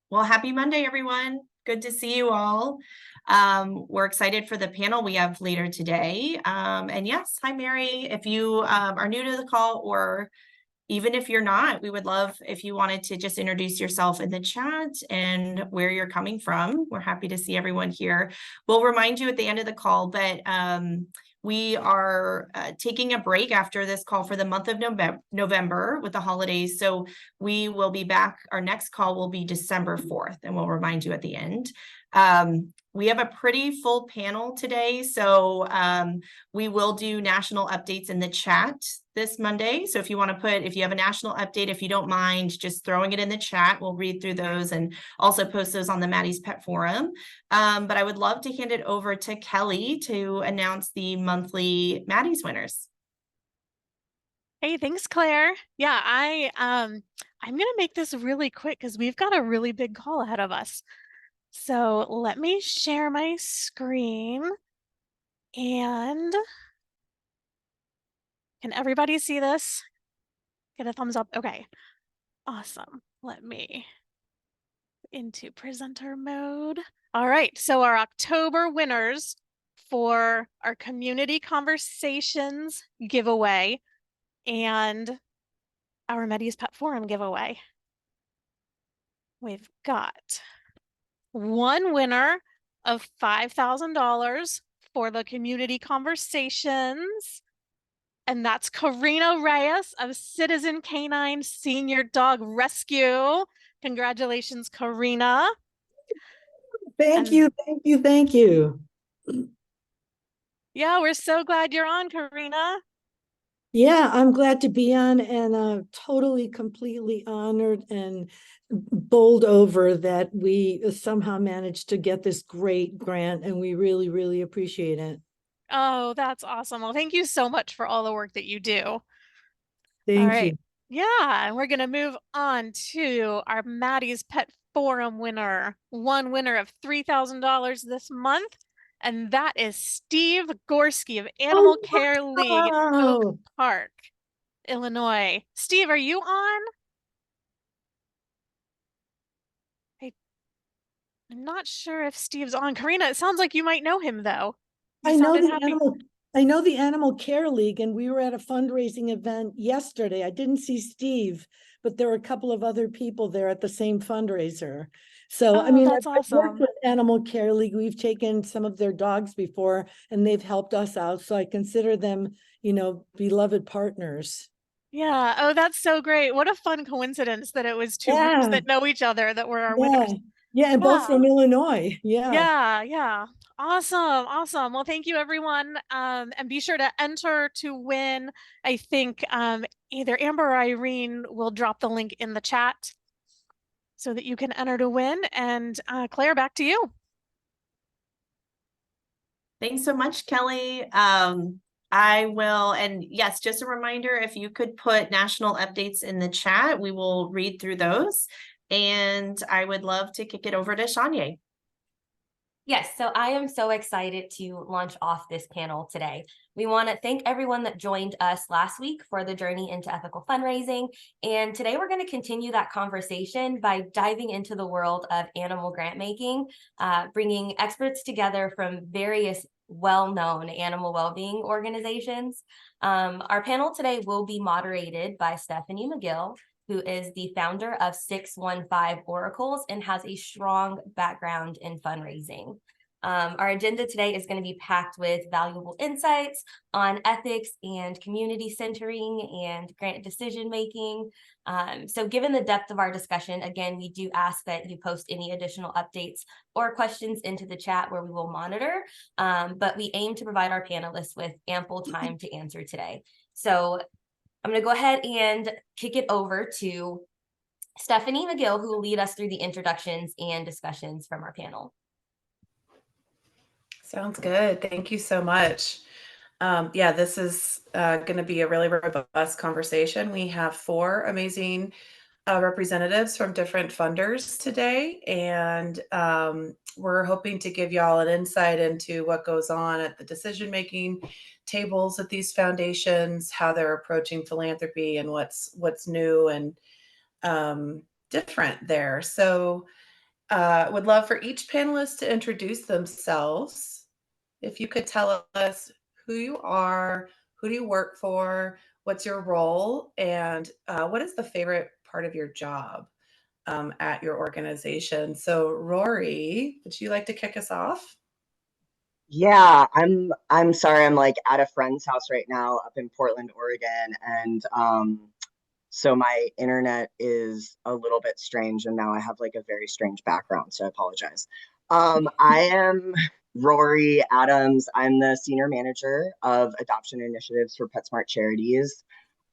Well, happy Monday, everyone. Good to see you all. We're excited for the panel we have later today. And yes, hi, Mary. If you are new to the call, or even if you're not, we would love if you wanted to just introduce yourself in the chat and where you're coming from. We're happy to see everyone here. We'll remind you at the end of the call, but we are taking a break after this call for the month of November with the holidays. So we will be back. Our next call will be December 4th, and we'll remind you at the end. We have a pretty full panel today, so we will do national updates in the chat this Monday. So if you want to if you have a national update, if you don't mind just throwing it in the chat, we'll read through those and also post those on the Maddie's Pet Forum. But I would love to hand it over to Kelly to announce the monthly Maddie's winners. Hey, thanks, Claire. Yeah, I'm gonna make this really quick because we've got a really big call ahead of us. So let me share my screen. And can everybody see this? Get a thumbs up. Okay, awesome. Let me into presenter mode. All right, so our October winners for our community conversations giveaway and our Maddie's Pet Forum giveaway. We've got one winner of $5,000 for the community conversations, and that's Karina Reyes of Citizen Canine Senior Dog Rescue. Congratulations, Karina. Thank you. Yeah, we're so glad you're on, Karina. Yeah, I'm glad to be on, and totally, completely honored and bowled over that we somehow managed to get this great grant, and we really, really appreciate it. Oh, that's awesome. Well, thank you so much for all the work that you do. Thank you. Yeah, and we're going to move on to our Maddie's Pet Forum winner. One winner of $3,000 this month, and that is Steve Gorski of Animal Care League in Oak Park, Illinois. Steve, are you on? I'm not sure if Steve's on. Karina, it sounds like you might know him, though. I know the Animal Care League, and we were at a fundraising event yesterday. I didn't see Steve, but there were a couple of other people there at the same fundraiser. So, I mean, that's awesome. I've worked with Animal Care League. We've taken some of their dogs before, and they've helped us out. So I consider them, beloved partners. Yeah. Oh, that's so great. What a fun coincidence that it was two groups that know each other that were our winners. Yeah, and both from Illinois. Yeah. Awesome. Well, thank you, everyone. And be sure to enter to win. I think either Amber or Irene will drop the link in the chat so that you can enter to win. And Claire, back to you. Thanks so much, Kelly. I will, and yes, just a reminder, if you could put national updates in the chat, we will read through those. And I would love to kick it over to Shanye. Yes, so I am so excited to launch off this panel today. We want to thank everyone that joined us last week for the journey into ethical fundraising. And today we're going to continue that conversation by diving into the world of animal grant making, bringing experts together from various well-known animal well-being organizations. Our panel today will be moderated by Stephanie Macgill, who is the founder of 615 Oracles and has a strong background in fundraising. Our agenda today is going to be packed with valuable insights on ethics and community centering and grant decision making. So given the depth of our discussion, again, we do ask that you post any additional updates or questions into the chat where we will monitor, but we aim to provide our panelists with ample time to answer today. So I'm going to go ahead and kick it over to Stephanie Macgill, who will lead us through the introductions and discussions from our panel. Sounds good. Thank you so much. Yeah, this is going to be a really robust conversation. We have 4 amazing representatives from different funders today, and we're hoping to give y'all an insight into what goes on at the decision-making tables at these foundations, how they're approaching philanthropy, and what's new and different there. So would love for each panelist to introduce themselves. If you could tell us who you are, who do you work for, what's your role, and what is the favorite part of your job at your organization? So, Rory, would you like to kick us off? Yeah, I'm sorry, I'm like at a friend's house right now up in Portland, Oregon, and so my internet is a little bit strange, and now I have like a very strange background, so I apologize. I am Rory Adams. I'm the senior manager of adoption initiatives for PetSmart Charities.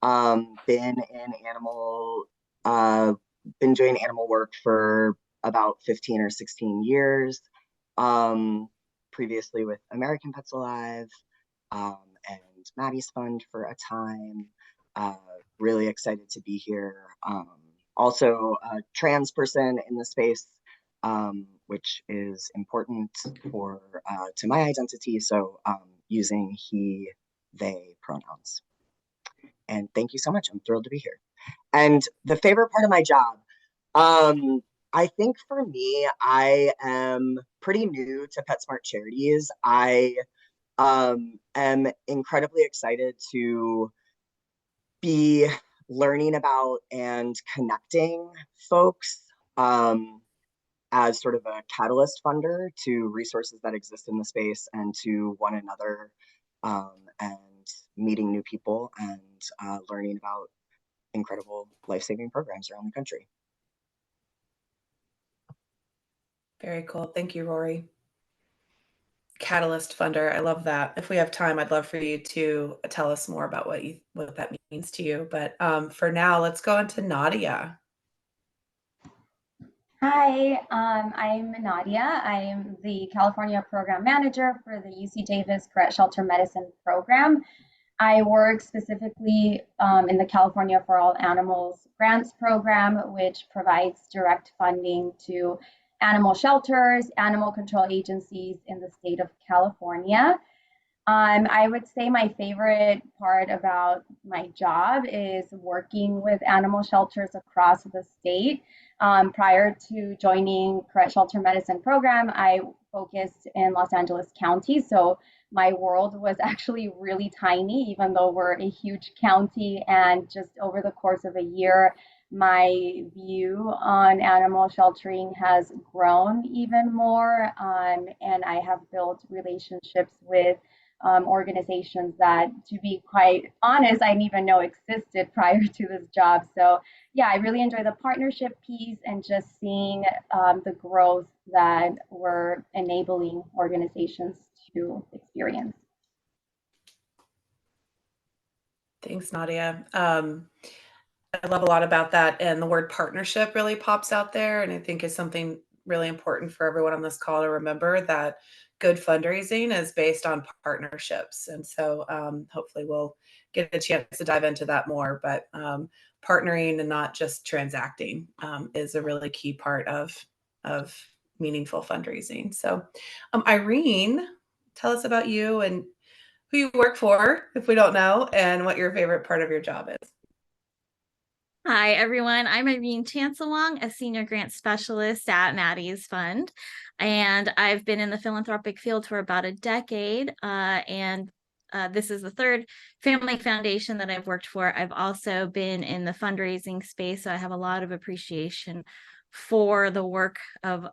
Been in animal, been doing animal work for about 15 or 16 years. Previously with American Pets Alive, and Maddie's Fund for a time. Really excited to be here. Also a trans person in the space, which is important for to my identity. So using he, they pronouns. And thank you so much. I'm thrilled to be here. And the favorite part of my job, I think for me, I am pretty new to PetSmart Charities. I am incredibly excited to be learning about and connecting folks as sort of a catalyst funder to resources that exist in the space and to one another, and meeting new people and learning about incredible life-saving programs around the country. Very cool. Thank you, Rory. Catalyst funder. I love that. If we have time, I'd love for you to tell us more about what that means to you. But for now, let's go on to Nadia. Hi, I'm Nadia. I'm the California Program Manager for the UC Davis Koret Shelter Medicine Program. I work specifically in the California for All Animals Grants Program, which provides direct funding to animal shelters, animal control agencies in the state of California. I would say my favorite part about my job is working with animal shelters across the state. Prior to joining Koret Shelter Medicine Program, I focused in Los Angeles County. So my world was actually really tiny, even though we're a huge county. And just over the course of a year, my view on animal sheltering has grown even more. And I have built relationships with organizations that, to be quite honest, I didn't even know existed prior to this job. So yeah, I really enjoy the partnership piece and just seeing the growth that we're enabling organizations to experience. Thanks, Nadia. I love a lot about that. And the word partnership really pops out there. And I think is something really important for everyone on this call to remember, that good fundraising is based on partnerships. And so hopefully we'll get a chance to dive into that more. But partnering and not just transacting is a really key part of meaningful fundraising. So Irene, tell us about you and who you work for, if we don't know, and what your favorite part of your job is. Hi, everyone. I'm Irene Chancellong, a senior grant specialist at Maddie's Fund, and I've been in the philanthropic field for about a decade, and this is the third family foundation that I've worked for. I've also been in the fundraising space, so I have a lot of appreciation for the work of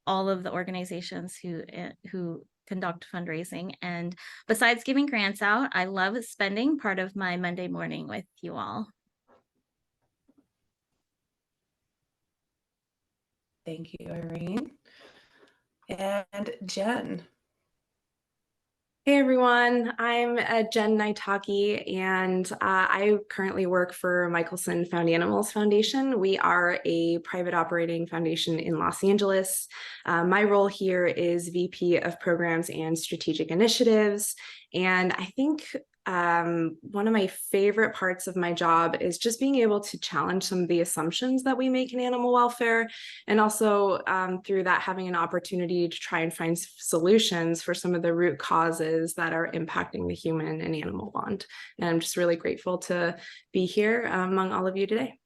all of the organizations who conduct fundraising. And besides giving grants out, I love spending part of my Monday morning with you all. Thank you, Irene. And Jen. Hey everyone, I'm Jen Naitaki, and I currently work for Michelson Found Animals Foundation. We are a private operating foundation in Los Angeles. My role here is VP of Programs and Strategic Initiatives, and I think one of my favorite parts of my job is just being able to challenge some of the assumptions that we make in animal welfare, and also through that having an opportunity to try and find solutions for some of the root causes that are impacting the human and animal bond. And I'm just really grateful to be here among all of you today.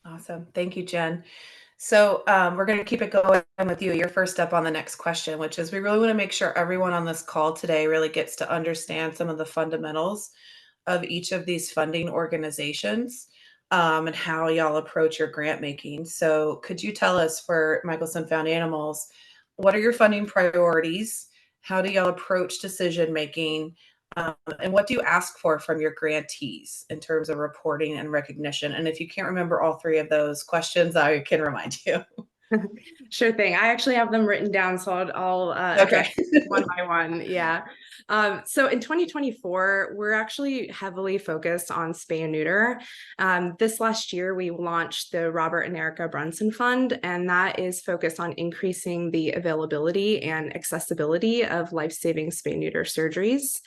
Awesome. Thank you, Jen. So we're going to keep it going with you. You're first up on the next question, which is we really want to make sure everyone on this call today really gets to understand some of the fundamentals of each of these funding organizations and how y'all approach your grant making. So could you tell us for Michelson Found Animals, what are your funding priorities? How do y'all approach decision making? And what do you ask for from your grantees in terms of reporting and recognition? And if you can't remember all three of those questions, I can remind you. Sure thing. I actually have them written down, so I'll address one by one. Yeah. So in 2024, we're actually heavily focused on spay and neuter. This last year, we launched the Robert and Erica Brunson Fund, and that is focused on increasing the availability and accessibility of life-saving spay and neuter surgeries.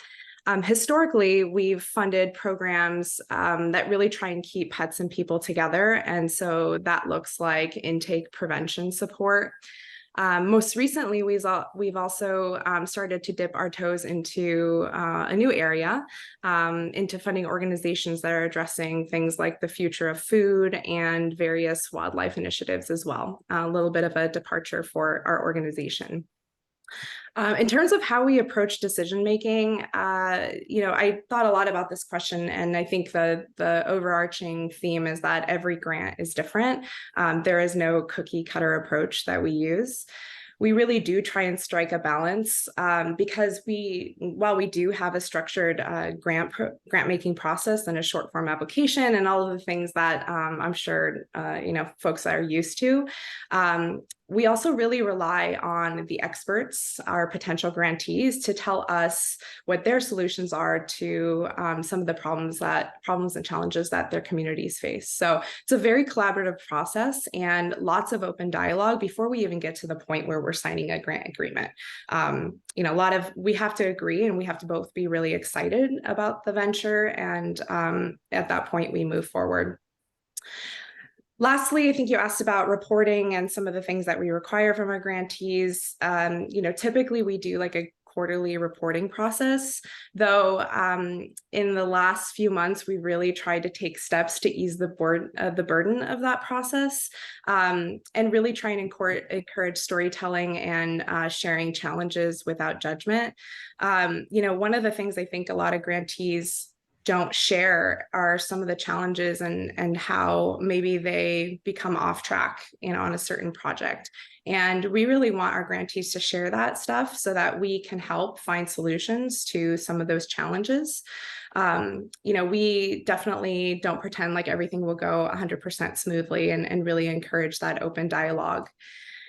Historically, we've funded programs that really try and keep pets and people together. And so that looks like intake prevention support. Most recently, we've also started to dip our toes into a new area, into funding organizations that are addressing things like the future of food and various wildlife initiatives as well. A little bit of a departure for our organization. In terms of how we approach decision making, I thought a lot about this question, and I think the overarching theme is that every grant is different. There is no cookie cutter approach that we use. We really do try and strike a balance because while we do have a structured grant making process and a short form application and all of the things that I'm sure folks are used to, we also really rely on the experts, our potential grantees, to tell us what their solutions are to some of the problems and challenges that their communities face. So it's a very collaborative process and lots of open dialogue before we even get to the point where we're signing a grant agreement. We have to agree, and we have to both be really excited about the venture, and at that point we move forward. Lastly, I think you asked about reporting and some of the things that we require from our grantees. Typically we do like a quarterly reporting process, though in the last few months, we really tried to take steps to ease the burden of that process and really try and encourage storytelling and sharing challenges without judgment. One of the things I think a lot of grantees don't share are some of the challenges and how maybe they become off track, on a certain project. And we really want our grantees to share that stuff so that we can help find solutions to some of those challenges. We definitely don't pretend like everything will go 100% smoothly and really encourage that open dialogue.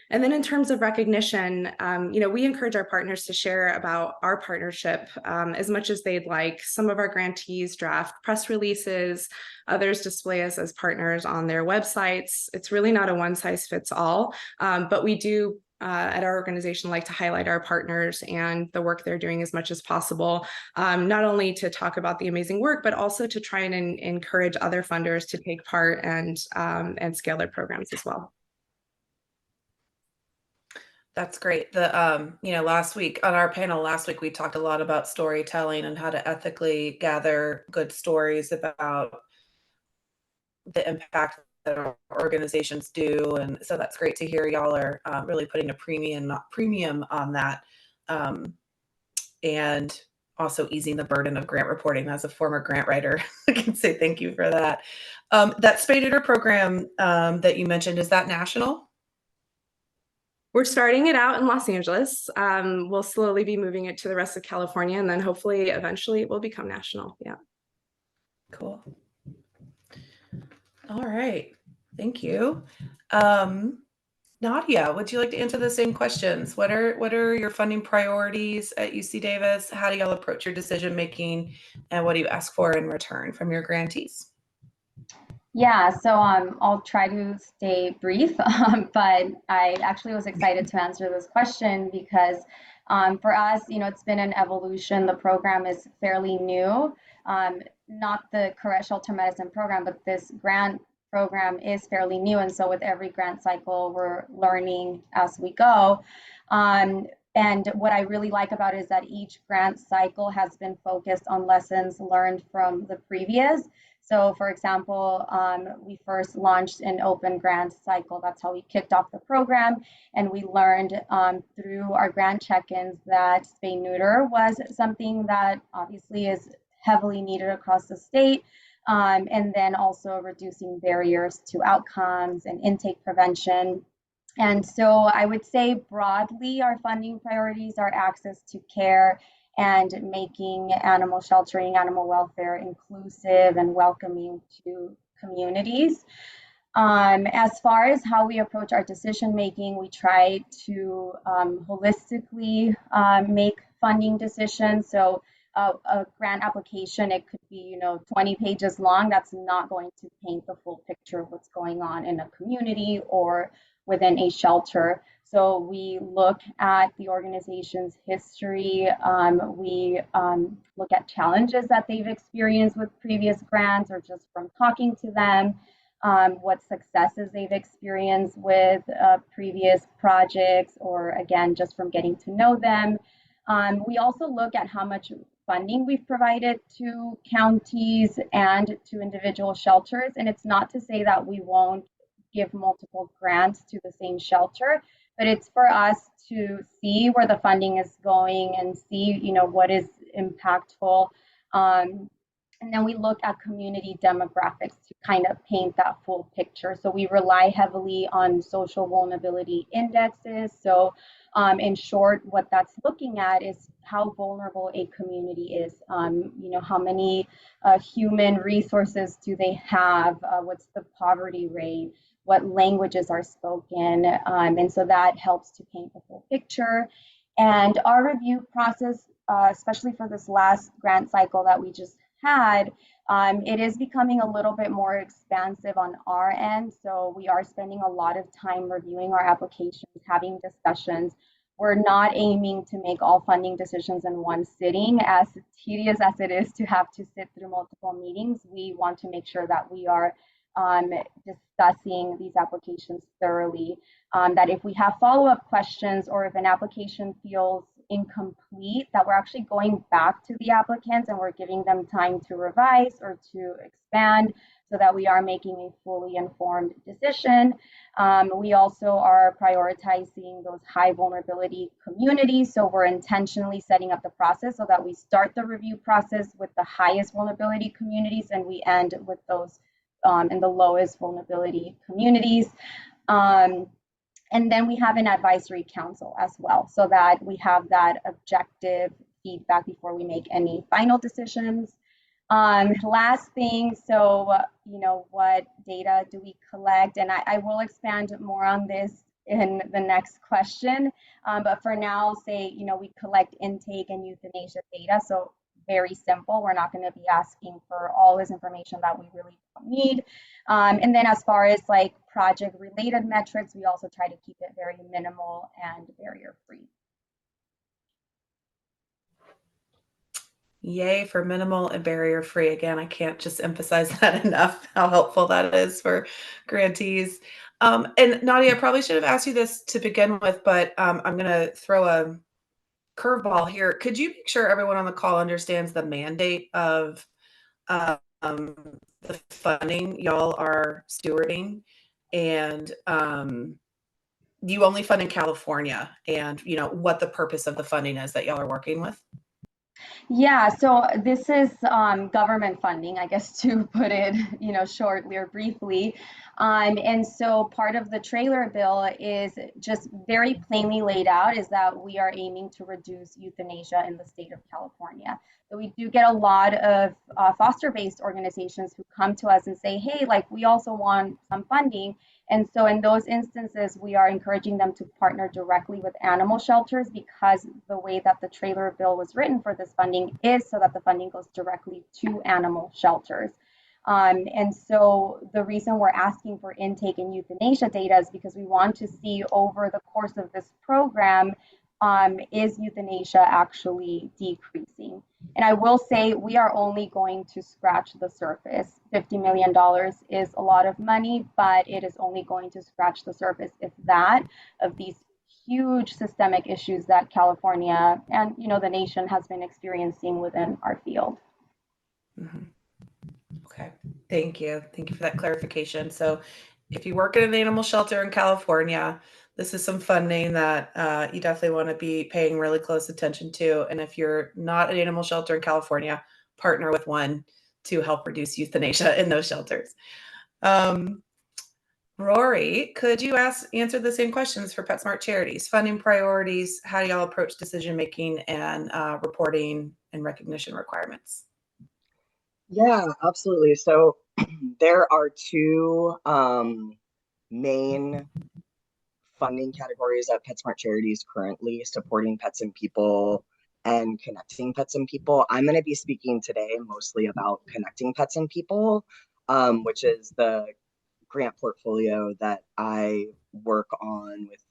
And then in terms of recognition, we encourage our partners to share about our partnership as much as they'd like. Some of our grantees draft press releases, others display us as partners on their websites. It's really not a one size fits all, but we do at our organization like to highlight our partners and the work they're doing as much as possible, not only to talk about the amazing work, but also to try and encourage other funders to take part and scale their programs as well. That's great. Last week on our panel we talked a lot about storytelling and how to ethically gather good stories about the impact that our organizations do. And so that's great to hear y'all are really putting a premium on that and also easing the burden of grant reporting. As a former grant writer, I can say thank you for that. That spay neuter program that you mentioned, is that national? We're starting it out in Los Angeles. We'll slowly be moving it to the rest of California, and then hopefully eventually it will become national. Yeah. Cool. All right. Thank you. Nadia, would you like to answer the same questions? What are your funding priorities at UC Davis? How do y'all approach your decision making, and what do you ask for in return from your grantees? Yeah, so I'll try to stay brief, but I actually was excited to answer this question because for us, it's been an evolution. The program is fairly new, not the Koret shelter medicine program, but this grant program is fairly new. And so with every grant cycle, we're learning as we go. And what I really like about it is that each grant cycle has been focused on lessons learned from the previous. So for example, we first launched an open grant cycle. That's how we kicked off the program. And we learned through our grant check-ins that spay neuter was something that obviously is heavily needed across the state. And then also reducing barriers to outcomes and intake prevention. And so I would say broadly, our funding priorities are access to care and making animal sheltering, animal welfare inclusive and welcoming to communities. As far as how we approach our decision making, we try to holistically make funding decisions. So a grant application, it could be 20 pages long. That's not going to paint the full picture of what's going on in a community or within a shelter. So we look at the organization's history. We look at challenges that they've experienced with previous grants or just from talking to them, what successes they've experienced with previous projects, or again, just from getting to know them. We also look at how much funding we've provided to counties and to individual shelters. And it's not to say that we won't give multiple grants to the same shelter, but it's for us to see where the funding is going and see, what is impactful. And then we look at community demographics to kind of paint that full picture. So we rely heavily on social vulnerability indexes. So in short, what that's looking at is how vulnerable a community is. How many human resources do they have? What's the poverty rate? What languages are spoken? And so that helps to paint the full picture. And our review process, especially for this last grant cycle that we just had, it is becoming a little bit more expansive on our end. So we are spending a lot of time reviewing our applications, having discussions. We're not aiming to make all funding decisions in one sitting. As tedious as it is to have to sit through multiple meetings, we want to make sure that we are discussing these applications thoroughly, that if we have follow-up questions or if an application feels incomplete, that we're actually going back to the applicants and we're giving them time to revise or to expand so that we are making a fully informed decision. We also are prioritizing those high vulnerability communities. So we're intentionally setting up the process so that we start the review process with the highest vulnerability communities and we end with those in the lowest vulnerability communities. And then we have an advisory council as well, so that we have that objective feedback before we make any final decisions. Last thing, so, what data do we collect? And I will expand more on this in the next question. But for now, I'll say, we collect intake and euthanasia data. So very simple. We're not going to be asking for all this information that we really don't need. And then as far as like project related metrics, we also try to keep it very minimal and barrier free. Yay for minimal and barrier free. Again, I can't just emphasize that enough, how helpful that is for grantees. And Nadia, I probably should have asked you this to begin with, but I'm going to throw a curveball here. Could you make sure everyone on the call understands the mandate of the funding y'all are stewarding? And you only fund in California, and what the purpose of the funding is that y'all are working with? Yeah, so this is government funding, I guess, to put it, shortly or briefly. And so part of the trailer bill is just very plainly laid out is that we are aiming to reduce euthanasia in the state of California. So we do get a lot of foster-based organizations who come to us and say, hey, like we also want some funding. And so in those instances, we are encouraging them to partner directly with animal shelters, because the way that the trailer bill was written for this funding is so that the funding goes directly to animal shelters. And so the reason we're asking for intake and euthanasia data is because we want to see over the course of this program, is euthanasia actually decreasing? And I will say we are only going to scratch the surface. $50 million is a lot of money, but it is only going to scratch the surface, if that, of these huge systemic issues that California and the nation has been experiencing within our field. Mm-hmm. Okay. Thank you. Thank you for that clarification. So if you work at an animal shelter in California, this is some funding that you definitely want to be paying really close attention to. And if you're not an animal shelter in California, partner with one to help reduce euthanasia in those shelters. Rory, could you answer the same questions for PetSmart Charities? Funding priorities, how do y'all approach decision-making and reporting and recognition requirements? Yeah, absolutely. So there are two main funding categories at PetSmart Charities currently: supporting pets and people and connecting pets and people. I'm going to be speaking today mostly about connecting pets and people, which is the grant portfolio that I work on with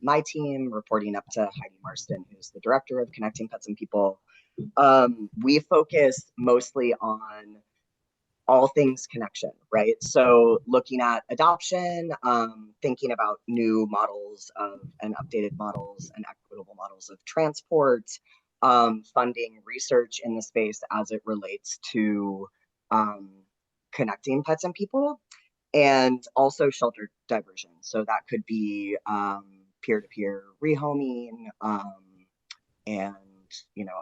my team, reporting up to Heidi Marston, who's the director of Connecting Pets and People. We focus mostly on all things connection, right? So looking at adoption, thinking about new models of and updated models and equitable models of transport, funding research in the space as it relates to connecting pets and people, and also shelter diversion. So that could be peer-to-peer rehoming, and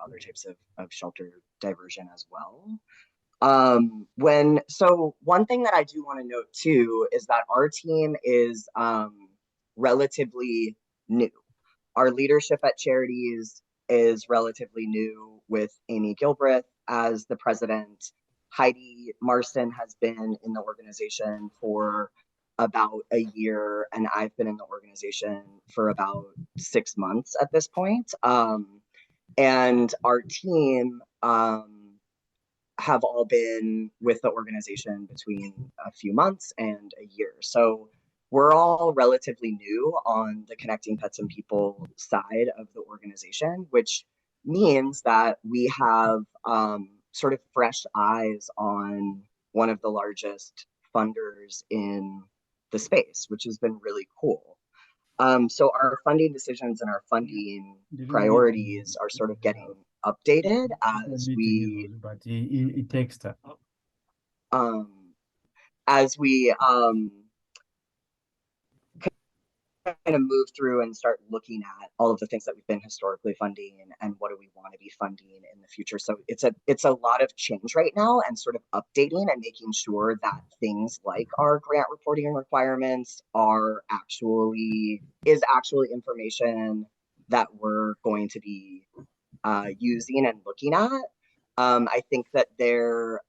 other types of shelter diversion as well. One thing that I do want to note too is that our team is relatively new. Our leadership at Charities is relatively new, with Amy Gilbreth as the president. Heidi Marston has been in the organization for about a year, and I've been in the organization for about 6 months at this point. And our team have all been with the organization between a few months and a year. So we're all relatively new on the Connecting Pets and People side of the organization, which means that we have sort of fresh eyes on one of the largest funders in the space, which has been really cool. So our funding decisions and our funding priorities are sort of getting updated as we kind of move through and start looking at all of the things that we've been historically funding and what do we want to be funding in the future. So it's a lot of change right now, and sort of updating and making sure that things like our grant reporting requirements is actually information that we're going to be using and looking at. I think that they're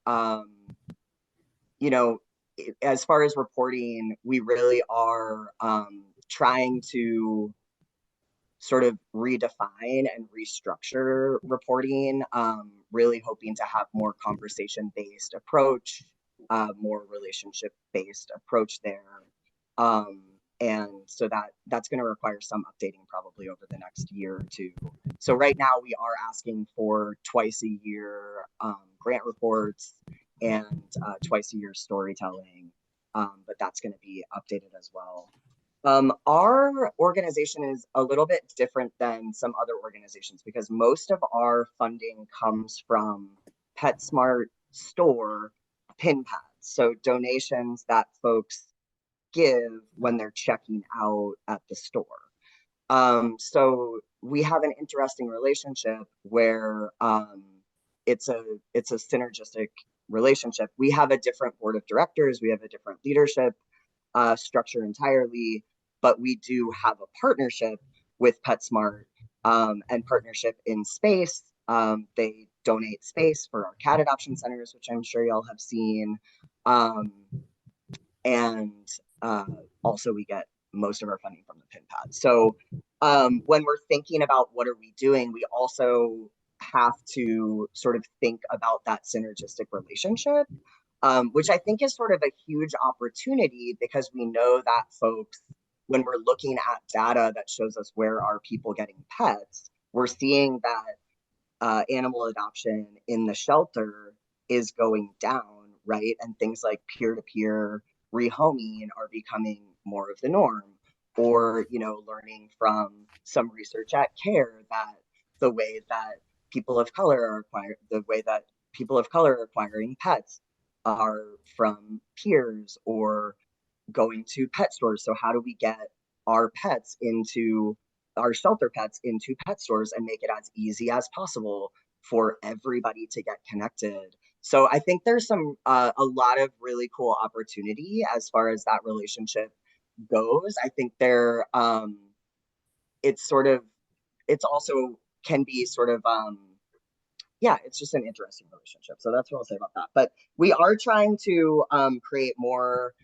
as far as reporting, we really are trying to sort of redefine and restructure reporting, really hoping to have more conversation-based approach, more relationship-based approach there. And so that's going to require some updating probably over the next year or two. So right now we are asking for twice a year grant reports and twice a year storytelling, but that's going to be updated as well. Our organization is a little bit different than some other organizations because most of our funding comes from PetSmart store pin pads, so donations that folks give when they're checking out at the store. So we have an interesting relationship where it's a synergistic relationship. We have a different board of directors, we have a different leadership structure entirely, but we do have a partnership with PetSmart and partnership in space. They donate space for our cat adoption centers, which I'm sure y'all have seen. And also we get most of our funding from the pin pad. So when we're thinking about what are we doing, we also have to sort of think about that synergistic relationship, which I think is sort of a huge opportunity, because we know that folks, when we're looking at data that shows us where are people getting pets, we're seeing that animal adoption in the shelter is going down, right? And things like peer-to-peer rehoming are becoming more of the norm. Or, learning from some research at CARE that the way that people of color are acquiring pets are from peers or going to pet stores. So how do we get our shelter pets into pet stores and make it as easy as possible for everybody to get connected? So I think there's a lot of really cool opportunity as far as that relationship goes. I think it's also can be sort of, yeah, it's just an interesting relationship. So that's what I'll say about that. But we are trying to create more,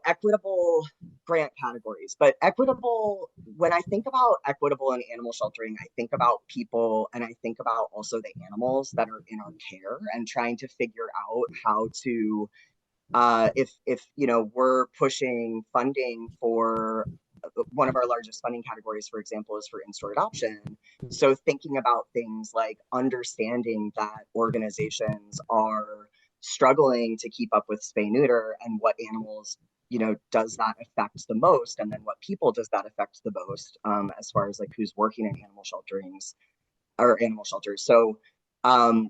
equitable grant categories. But when I think about equitable in animal sheltering, I think about people, and I think about also the animals that are in our care, and trying to figure out how to, if we're pushing funding for one of our largest funding categories, for example, is for in-store adoption. So thinking about things like understanding that organizations are struggling to keep up with spay neuter, and what animals does that affect the most, and then what people does that affect the most, as far as like who's working in animal shelters. So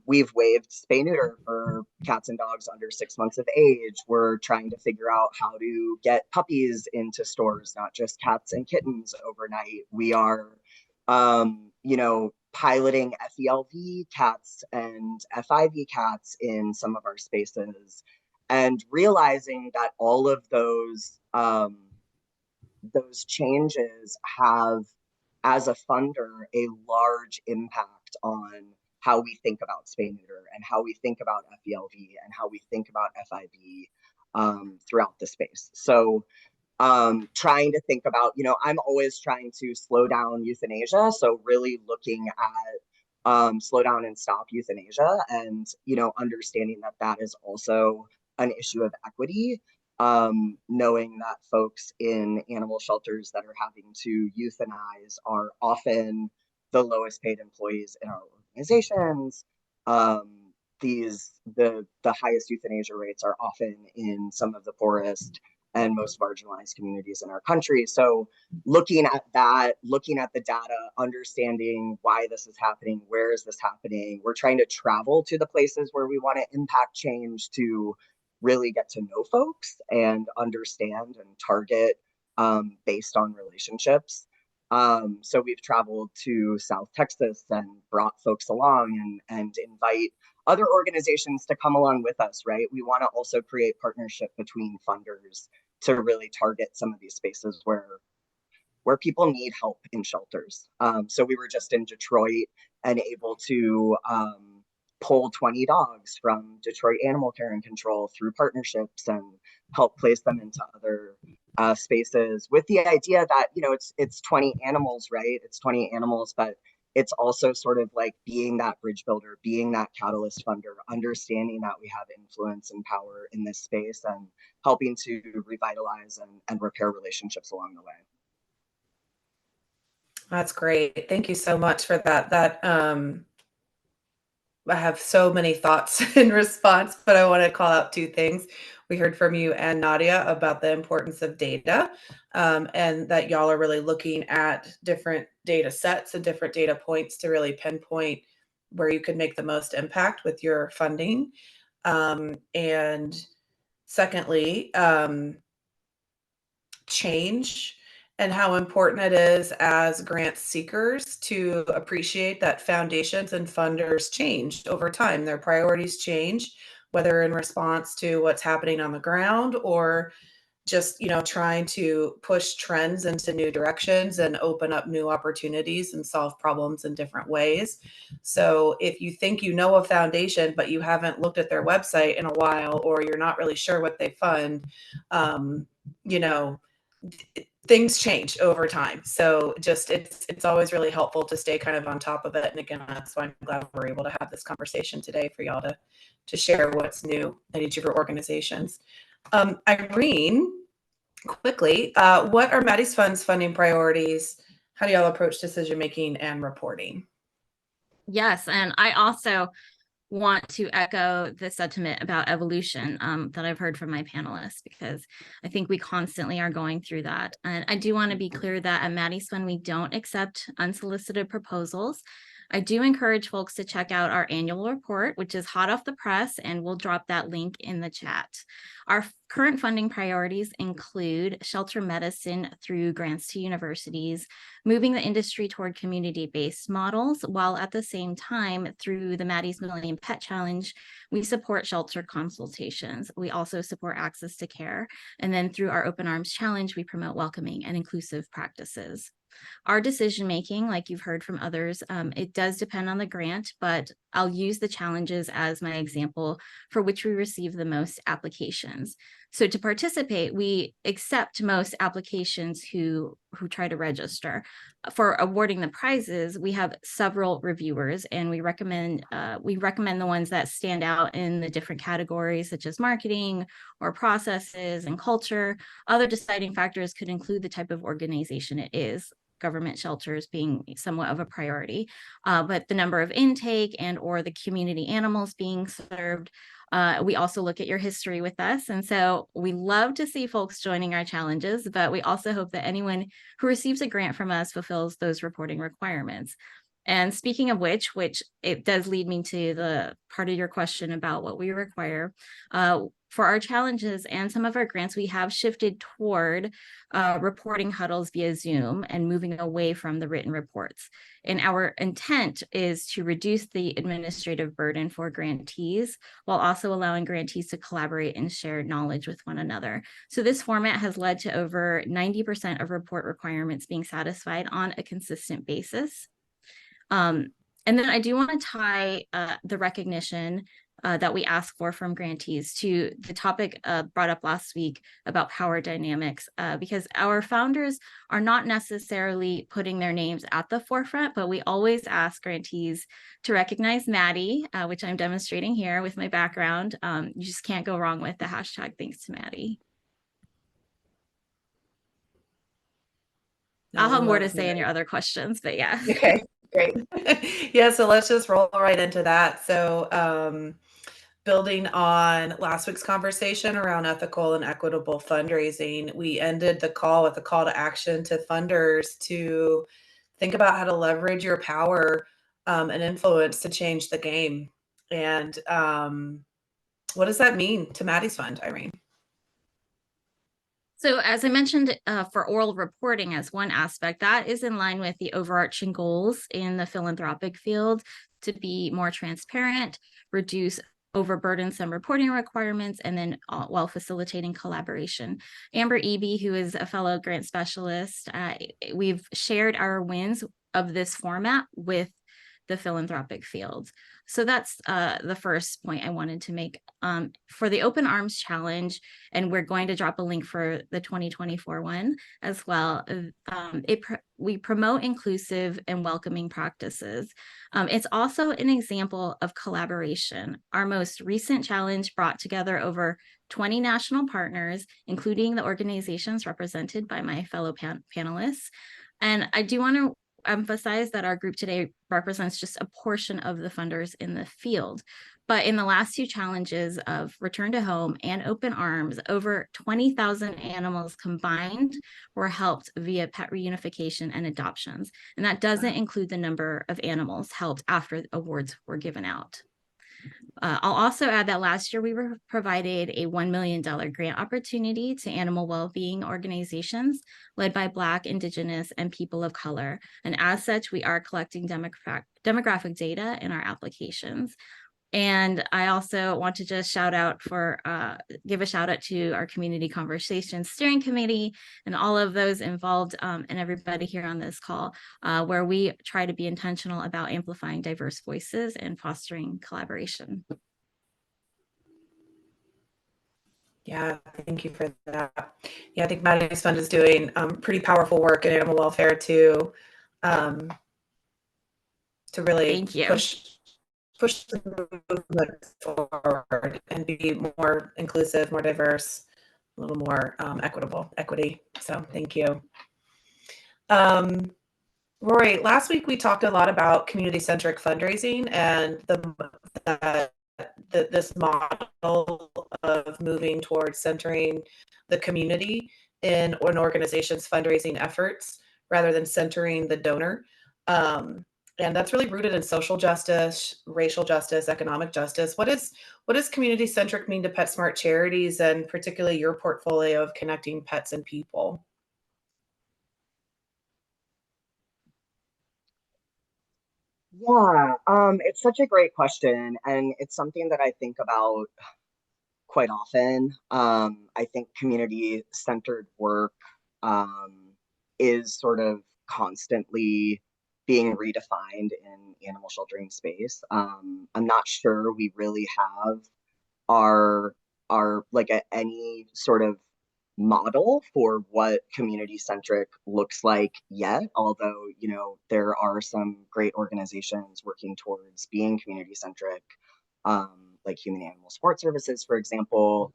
we've waived spay neuter for cats and dogs under 6 months of age. We're trying to figure out how to get puppies into stores, not just cats and kittens overnight. We are piloting FELV cats and FIV cats in some of our spaces, and realizing that all of those changes have, as a funder, a large impact on how we think about spay neuter, and how we think about FELV, and how we think about FIV throughout the space. So trying to think about, I'm always trying to slow down euthanasia. So really looking at slow down and stop euthanasia, and, understanding that that is also an issue of equity. Knowing that folks in animal shelters that are having to euthanize are often the lowest paid employees in our organizations. The highest euthanasia rates are often in some of the poorest and most marginalized communities in our country. So looking at that, looking at the data, understanding why this is happening, where is this happening? We're trying to travel to the places where we want to impact change, to really get to know folks and understand and target based on relationships. So we've traveled to South Texas and brought folks along, and invite other organizations to come along with us, right? We want to also create partnership between funders to really target some of these spaces where people need help in shelters. So we were just in Detroit and able to pull 20 dogs from Detroit Animal Care and Control through partnerships, and help place them into other spaces, with the idea that, it's 20 animals, right? It's 20 animals, but it's also sort of like being that bridge builder, being that catalyst funder, understanding that we have influence and power in this space, and helping to revitalize and repair relationships along the way. That's great. Thank you so much for that. I have so many thoughts in response, but I want to call out two things. We heard from you and Nadia about the importance of data, and that y'all are really looking at different data sets and different data points to really pinpoint where you could make the most impact with your funding. And secondly, change, and how important it is as grant seekers to appreciate that foundations and funders change over time. Their priorities change, whether in response to what's happening on the ground, or just, trying to push trends into new directions and open up new opportunities and solve problems in different ways. So if you think you know a foundation, but you haven't looked at their website in a while, or you're not really sure what they fund, things change over time. So just it's always really helpful to stay kind of on top of it. And again, that's why I'm glad we're able to have this conversation today, for y'all to share what's new at each of your organizations. Irene, quickly, what are Maddie's Fund's funding priorities? How do y'all approach decision making and reporting? Yes, and I also want to echo the sentiment about evolution that I've heard from my panelists, because I think we constantly are going through that. And I do want to be clear that at Maddie's Fund, we don't accept unsolicited proposals. I do encourage folks to check out our annual report, which is hot off the press, and we'll drop that link in the chat. Our current funding priorities include shelter medicine through grants to universities, moving the industry toward community-based models, while at the same time, through the Maddie's Millennium Pet Challenge, we support shelter consultations. We also support access to care. And then through our Open Arms Challenge, we promote welcoming and inclusive practices. Our decision-making, like you've heard from others, it does depend on the grant, but I'll use the challenges as my example for which we receive the most applications. So to participate, we accept most applications who try to register. For awarding the prizes, we have several reviewers, and we recommend the ones that stand out in the different categories, such as marketing or processes and culture. Other deciding factors could include the type of organization it is, government shelters being somewhat of a priority, but the number of intake and or the community animals being served. We also look at your history with us. And so we love to see folks joining our challenges, but we also hope that anyone who receives a grant from us fulfills those reporting requirements. And speaking of which it does lead me to the part of your question about what we require. For our challenges and some of our grants, we have shifted toward reporting huddles via Zoom and moving away from the written reports. And our intent is to reduce the administrative burden for grantees while also allowing grantees to collaborate and share knowledge with one another. So this format has led to over 90% of report requirements being satisfied on a consistent basis. And then I do want to tie the recognition that we ask for from grantees to the topic brought up last week about power dynamics, because our founders are not necessarily putting their names at the forefront, but we always ask grantees to recognize Maddie, which I'm demonstrating here with my background. You just can't go wrong with the hashtag thanks to Maddie. I'll have more to say in your other questions, but yeah. Okay, great. Yeah, so let's just roll right into that. So building on last week's conversation around ethical and equitable fundraising, we ended the call with a call to action to funders to think about how to leverage your power and influence to change the game. And what does that mean to Maddie's Fund, Irene? So as I mentioned, for oral reporting as one aspect, that is in line with the overarching goals in the philanthropic field to be more transparent, reduce overburdensome reporting requirements, and then while facilitating collaboration. Amber Eby, who is a fellow grant specialist, we've shared our wins of this format with the philanthropic field. So that's the first point I wanted to make. For the Open Arms Challenge, and we're going to drop a link for the 2024 one as well, we promote inclusive and welcoming practices. It's also an example of collaboration. Our most recent challenge brought together over 20 national partners, including the organizations represented by my fellow panelists. And I do want to emphasize that our group today represents just a portion of the funders in the field. But in the last two challenges of Return to Home and Open Arms, over 20,000 animals combined were helped via pet reunification and adoptions. And that doesn't include the number of animals helped after awards were given out. I'll also add that last year we were provided a $1 million grant opportunity to animal well-being organizations led by Black, Indigenous, and people of color. And as such, we are collecting demographic data in our applications. And I also want to just give a shout out to our Community Conversations Steering Committee and all of those involved and everybody here on this call, where we try to be intentional about amplifying diverse voices and fostering collaboration. Yeah, thank you for that. Yeah, I think Maddie's Fund is doing pretty powerful work in animal welfare to really push the movement forward and be more inclusive, more diverse, a little more equity. So thank you. Rory, last week we talked a lot about community-centric fundraising and this model of moving towards centering the community in an organization's fundraising efforts rather than centering the donor. And that's really rooted in social justice, racial justice, economic justice. What does community-centric mean to PetSmart Charities, and particularly your portfolio of connecting pets and people? Yeah, it's such a great question, and it's something that I think about quite often. I think community-centered work is sort of constantly being redefined in animal sheltering space. I'm not sure we really have our like any sort of model for what community centric looks like yet, although there are some great organizations working towards being community centric, like Human Animal Support Services, for example,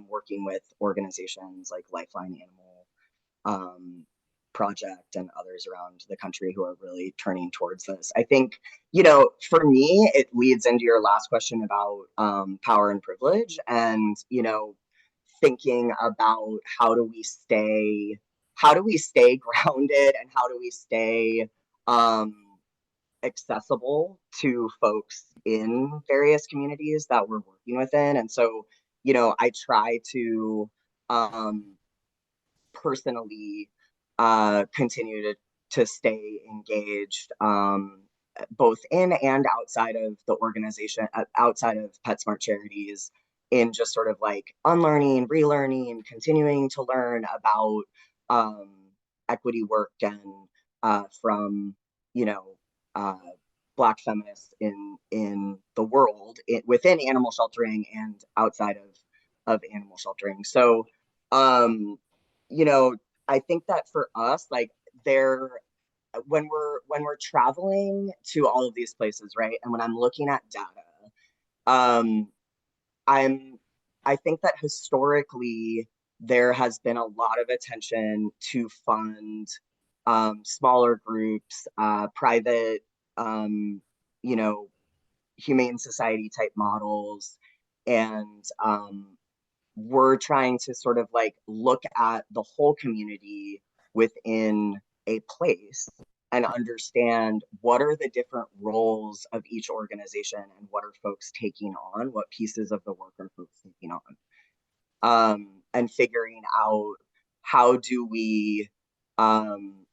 working with organizations like Lifeline Animal Project and others around the country who are really turning towards this. I think, for me, it leads into your last question about power and privilege, and thinking about how do we stay grounded, and how do we stay accessible to folks in various communities that we're working within. And so, I try to personally continue to stay engaged, both in and outside of the organization, outside of PetSmart Charities, in just sort of like unlearning, relearning, continuing to learn about equity work, and from Black feminists in the world, within animal sheltering and outside of animal sheltering. So I think that for us, like, when we're traveling to all of these places, right, and when I'm looking at data, um I think that historically there has been a lot of attention to fund smaller groups, private, you know humane society type models, and we're trying to sort of like look at the whole community within a place and understand what are the different roles of each organization, and what are folks taking on, what pieces of the work are folks taking on, and figuring out how do we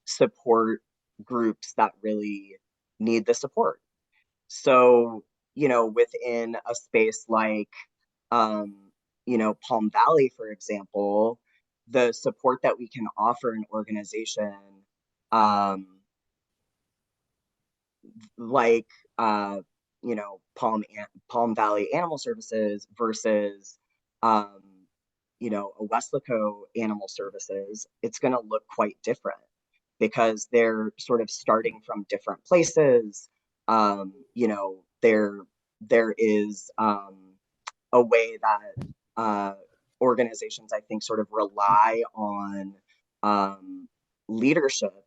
support groups that really need the support. So, within a space like, Palm Valley, for example, the support that we can offer an organization like, Palm Valley Animal Services versus, a Weslaco Animal Services, it's going to look quite different because they're sort of starting from different places. There is a way that organizations, I think, sort of rely on leadership,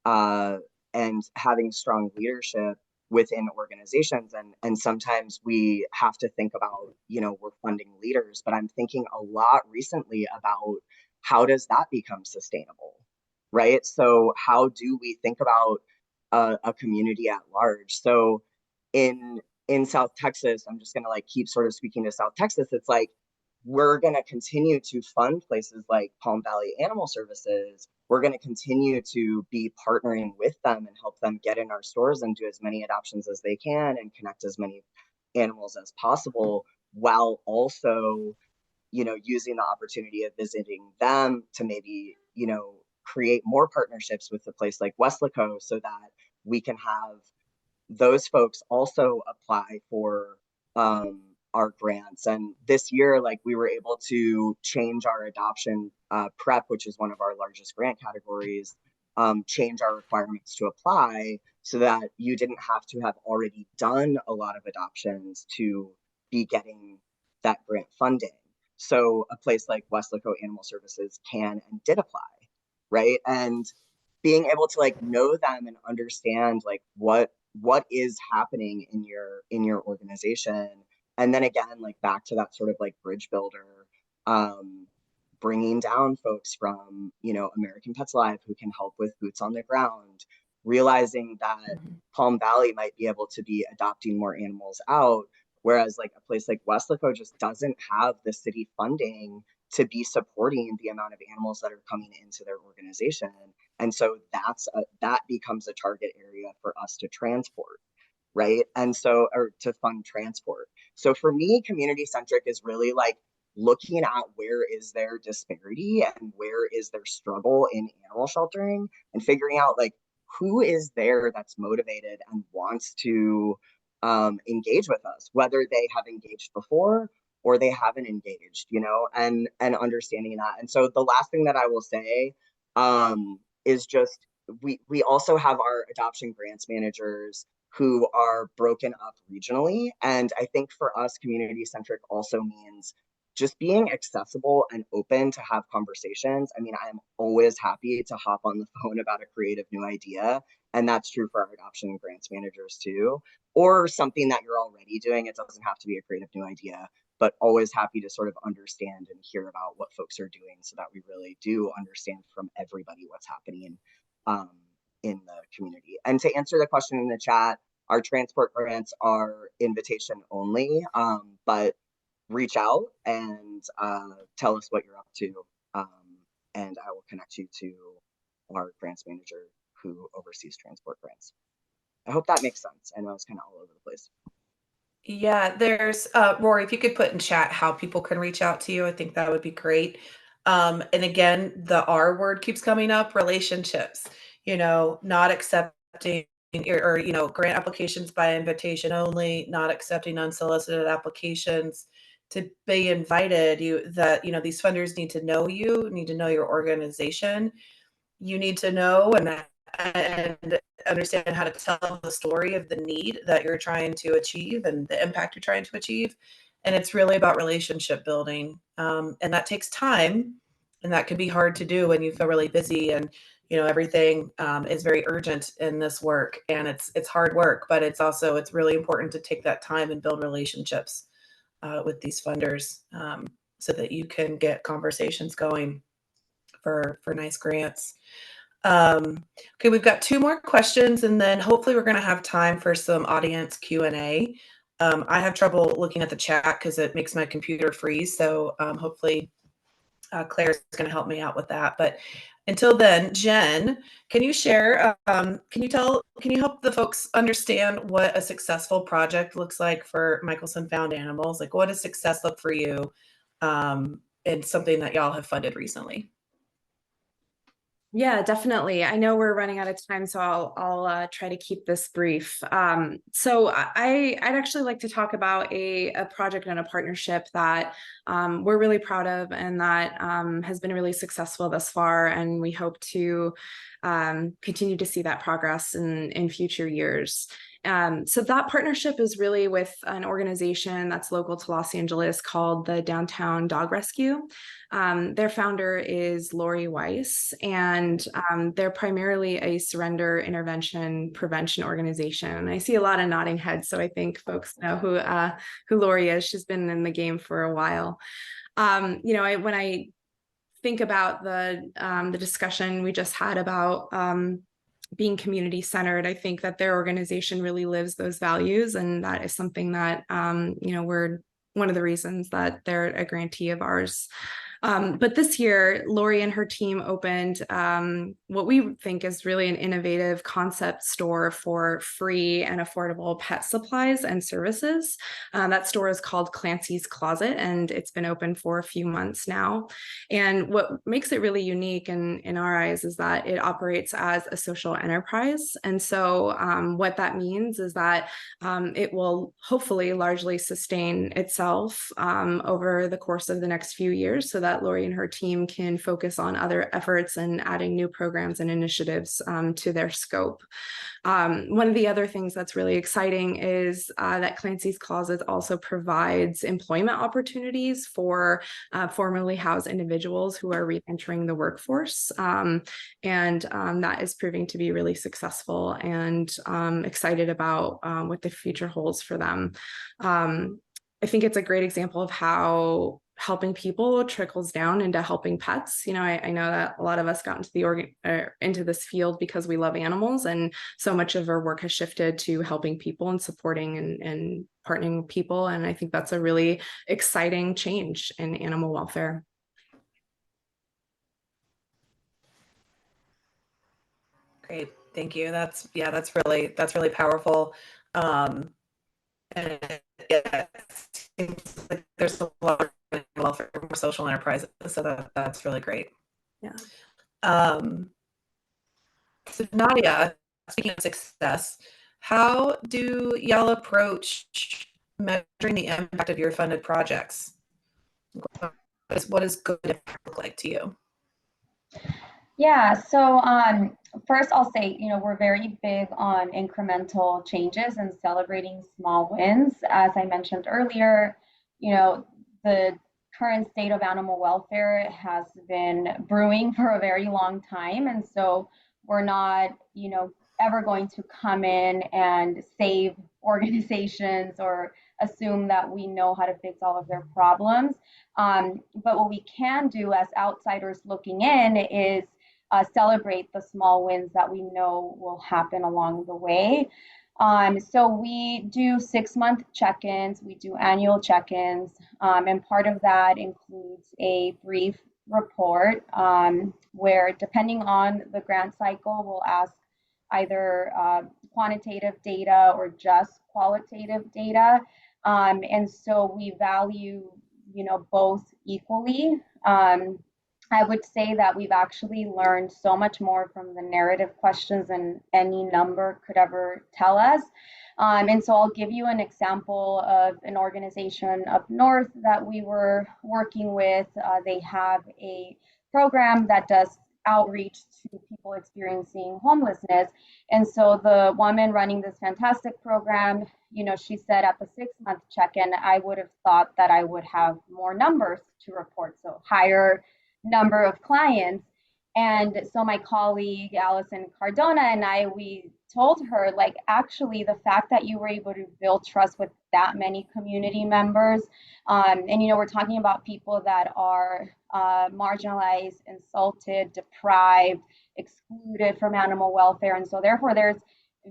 and having strong leadership within organizations, and sometimes we have to think about, we're funding leaders, but I'm thinking a lot recently about how does that become sustainable, right? So how do we think about a community at large? So in South Texas, I'm just gonna like keep sort of speaking to South Texas, it's like we're going to continue to fund places like Palm Valley Animal Services. We're going to continue to be partnering with them and help them get in our stores and do as many adoptions as they can and connect as many animals as possible, while also, using the opportunity of visiting them to maybe, create more partnerships with a place like Weslaco, so that we can have those folks also apply for our grants. And this year, like, we were able to change our adoption prep, which is one of our largest grant categories, change our requirements to apply so that you didn't have to have already done a lot of adoptions to be getting that grant funding. So a place like Weslaco Animal Services can and did apply, right? And being able to like know them and understand like what is happening in your organization, and then again, like back to that sort of like bridge builder, bringing down folks from American Pets Alive who can help with boots on the ground, realizing that Palm Valley might be able to be adopting more animals out, whereas like a place like Weslaco just doesn't have the city funding to be supporting the amount of animals that are coming into their organization. And so that becomes a target area for us to transport, right? And so, or to fund transport. So for me, community centric is really like looking at where is their disparity and where is their struggle in animal sheltering, and figuring out like who is there that's motivated and wants to engage with us, whether they have engaged before or they haven't engaged, you know, and understanding that. And so the last thing that I will say is just we also have our adoption grants managers who are broken up regionally. And I think for us, community centric also means just being accessible and open to have conversations. I mean, I'm always happy to hop on the phone about a creative new idea. And that's true for our adoption grants managers too, or something that you're already doing. It doesn't have to be a creative new idea, but always happy to sort of understand and hear about what folks are doing so that we really do understand from everybody what's happening in the community. And to answer the question in the chat, our transport grants are invitation only, but reach out and tell us what you're up to, and I will connect you to our grants manager who oversees transport grants. I hope that makes sense. I know it's kind of all over the place. Yeah, there's Rory, if you could put in chat how people can reach out to you, I think that would be great. And again, the R word keeps coming up, relationships, you know, not accepting or you know, grant applications by invitation only, not accepting unsolicited applications. To be invited, you know, these funders need to know you, need to know your organization. You need to know and understand how to tell the story of the need that you're trying to achieve and the impact you're trying to achieve. And it's really about relationship building. And that takes time, and that can be hard to do when you feel really busy and, you know, everything is very urgent in this work, and it's hard work, but it's really important to take that time and build relationships with these funders so that you can get conversations going for nice grants. Okay, we've got 2 more questions, and then hopefully we're going to have time for some audience Q&A. I have trouble looking at the chat because it makes my computer freeze, so hopefully Claire's going to help me out with that. But until then, Jen, can you share, can you help the folks understand what a successful project looks like for Michelson Found Animals? Like, what does success look for you in something that y'all have funded recently? Yeah, definitely. I know we're running out of time, so I'll try to keep this brief. So I'd actually like to talk about a project and a partnership that we're really proud of, and that has been really successful thus far, and we hope to continue to see that progress in future years. So that partnership is really with an organization that's local to Los Angeles called the Downtown Dog Rescue. Their founder is Rory and they're primarily a surrender intervention prevention organization. And I see a lot of nodding heads, so I think folks know who Rory is. She's been in the game for a while. You know, when I think about the discussion we just had about being community centered, I think that their organization really lives those values, and that is something that you know, we're one of the reasons that they're a grantee of ours. But this year, Rory and her team opened what we think is really an innovative concept store for free and affordable pet supplies and services. That store is called Clancy's Closet, and it's been open for a few months now. And what makes it really unique in our eyes is that it operates as a social enterprise. And so what that means is that it will hopefully largely sustain itself over the course of the next few years, so that Rory and her team can focus on other efforts and adding new programs and initiatives to their scope. One of the other things that's really exciting is that Clancy's Closet also provides employment opportunities for formerly housed individuals who are re-entering the workforce. And that is proving to be really successful, and excited about what the future holds for them. I think it's a great example of how helping people trickles down into helping pets. You know, I know that a lot of us got into into this field because we love animals, and so much of our work has shifted to helping people and supporting and partnering with people. And I think that's a really exciting change in animal welfare. Great, thank you. That's really powerful. And yeah, it seems like there's a lot of welfare for social enterprises, so that's really great. Yeah. So Nadia, speaking of success, how do y'all approach measuring the impact of your funded projects? What does good impact look like to you? Yeah, so first I'll say, we're very big on incremental changes and celebrating small wins. As I mentioned earlier, the current state of animal welfare has been brewing for a very long time. And so we're not, ever going to come in and save organizations or assume that we know how to fix all of their problems. But what we can do as outsiders looking in is celebrate the small wins that we know will happen along the way. So we do 6-month check-ins, we do annual check-ins, and part of that includes a brief report where, depending on the grant cycle, we'll ask either quantitative data or just qualitative data. And so we value, both equally. I would say that we've actually learned so much more from the narrative questions than any number could ever tell us. And so I'll give you an example of an organization up north that we were working with. They have a program that does outreach to people experiencing homelessness. And so the woman running this fantastic program, she said at the 6-month check-in, I would have thought that I would have more numbers to report, so higher number of clients. And so my colleague Allison Cardona and we told her, like, actually the fact that you were able to build trust with that many community members, and we're talking about people that are marginalized, insulted, deprived, excluded from animal welfare, and so therefore there's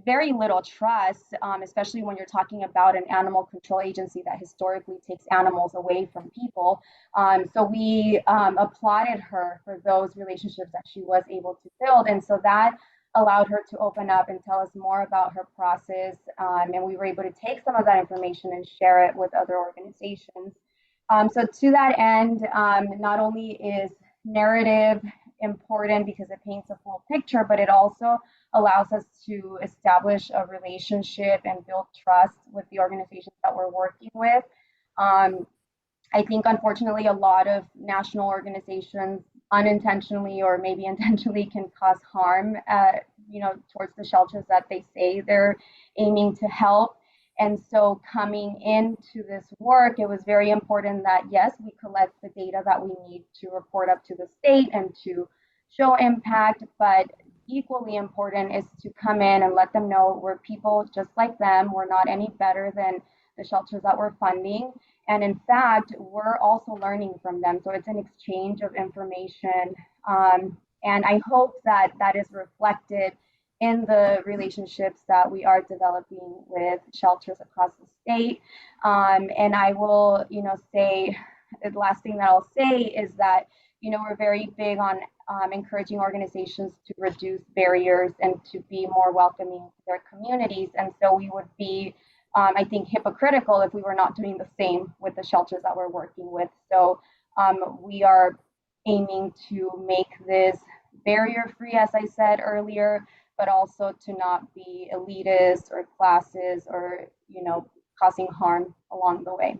very little trust, especially when you're talking about an animal control agency that historically takes animals away from people. So we applauded her for those relationships that she was able to build. And so that allowed her to open up and tell us more about her process. And we were able to take some of that information and share it with other organizations. So to that end, not only is narrative important because it paints a full picture, but it also allows us to establish a relationship and build trust with the organizations that we're working with. I think, unfortunately, a lot of national organizations unintentionally or maybe intentionally can cause harm, towards the shelters that they say they're aiming to help. And so coming into this work, it was very important that, yes, we collect the data that we need to report up to the state and to show impact, but equally important is to come in and let them know we're people just like them. We're not any better than the shelters that we're funding. And in fact, we're also learning from them. So it's an exchange of information. And I hope that that is reflected in the relationships that we are developing with shelters across the state. And I will, say, the last thing that I'll say is that, we're very big on encouraging organizations to reduce barriers and to be more welcoming to their communities. And so we would be, I think, hypocritical if we were not doing the same with the shelters that we're working with. So we are aiming to make this barrier-free, as I said earlier, but also to not be elitist or classes or, causing harm along the way.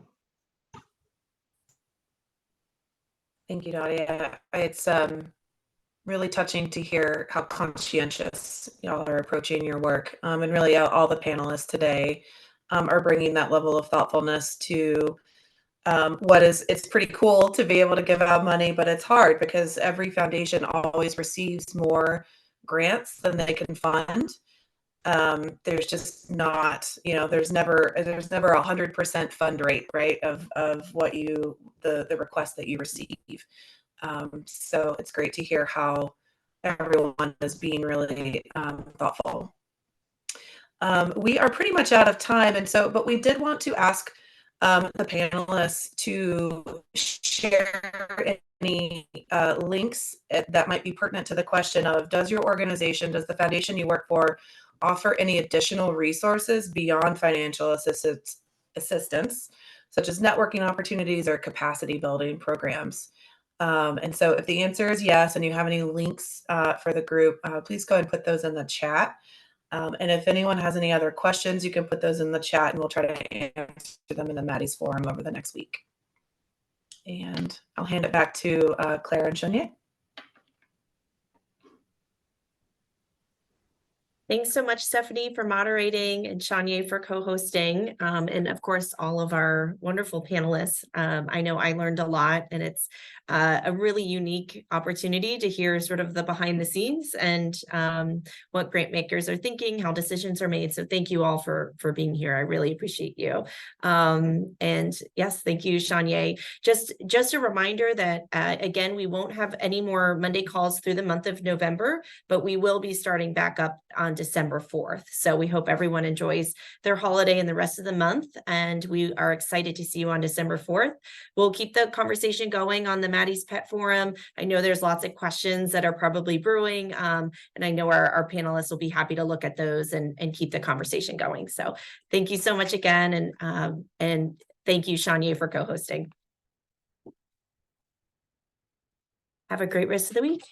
Thank you, Nadia. It's really touching to hear how conscientious y'all are approaching your work. And really all the panelists today are bringing that level of thoughtfulness to it's pretty cool to be able to give out money, but it's hard because every foundation always receives more grants than they can fund. there's just not, there's never 100% fund rate, right, of what the request that you receive. So it's great to hear how everyone is being really thoughtful. We are pretty much out of time, but we did want to ask the panelists to share any links that might be pertinent to the question of, does your organization, does the foundation you work for offer any additional resources beyond financial assistance, such as networking opportunities or capacity building programs? And so if the answer is yes, and you have any links for the group, please go ahead and put those in the chat. And if anyone has any other questions, you can put those in the chat and we'll try to answer them in the Maddie's forum over the next week. And I'll hand it back to Claire and Shania. Thanks so much, Stephanie, for moderating, and Shania for co-hosting, and of course, all of our wonderful panelists. I know I learned a lot, and it's a really unique opportunity to hear sort of the behind the scenes and what grant makers are thinking, how decisions are made. So thank you all for being here. I really appreciate you. And yes, thank you, Shania. Just a reminder that, again, we won't have any more Monday calls through the month of November, but we will be starting back up on December 4th. So we hope everyone enjoys their holiday and the rest of the month. And we are excited to see you on December 4th. We'll keep the conversation going on the Maddie's Pet Forum. I know there's lots of questions that are probably brewing. And I know our panelists will be happy to look at those and keep the conversation going. So thank you so much again. And thank you, Shania, for co-hosting. Have a great rest of the week.